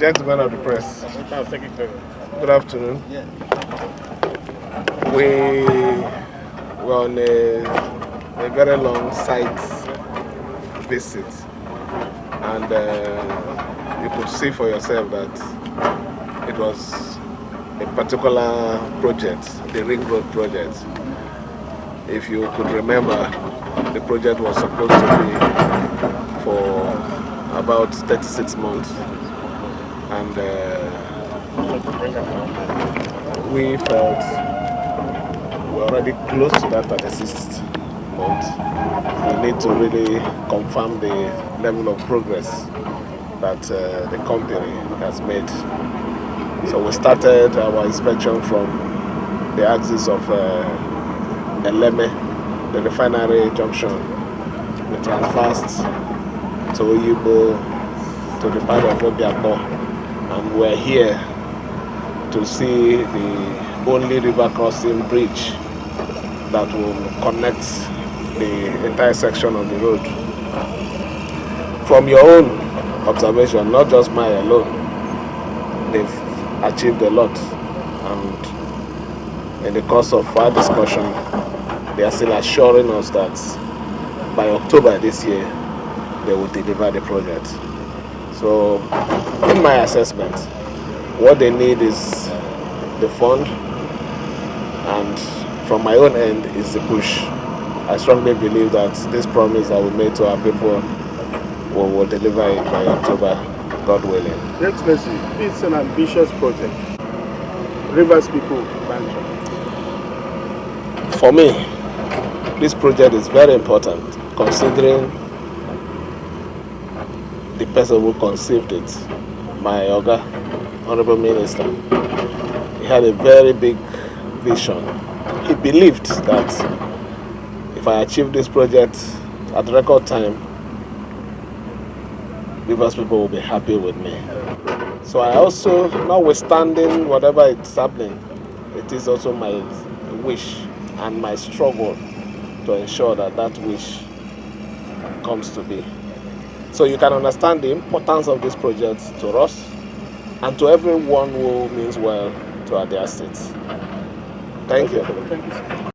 Gentlemen of the press, good afternoon. We were on a very long site visit, and you could see for yourself that it was a particular project, the Ring Road project. If you could remember, the project was supposed to be for about 36 months, and we felt we're already close to that 36th month. We need to really confirm the level of progress that the company has made. So we started our inspection from the axis of Eleme, the refinery junction. We transversed to Oyibo, to the part of Obiako, and we're here to see the only river crossing bridge that will connect the entire section of the road. From your own observation, not just mine alone, they've achieved a lot, and in the course of our discussion, they are still assuring us that by October this year, they will deliver the project. So, in my assessment, what they need is the fund, and from my own end is the push. I strongly believe that this promise that we made to our people will deliver it by October, God willing. Your Excellency, it's an ambitious project. Rivers people banjo. For me, this project is very important, considering the person who conceived it, my Oga, Honorable Minister. He had a very big vision. He believed that if I achieve this project at record time, Rivers people will be happy with me. So I also, notwithstanding whatever is happening, it is also my wish and my struggle to ensure that that wish comes to be. So you can understand the importance of this project to us and to everyone who means well to our states. Thank you. Thank you, sir.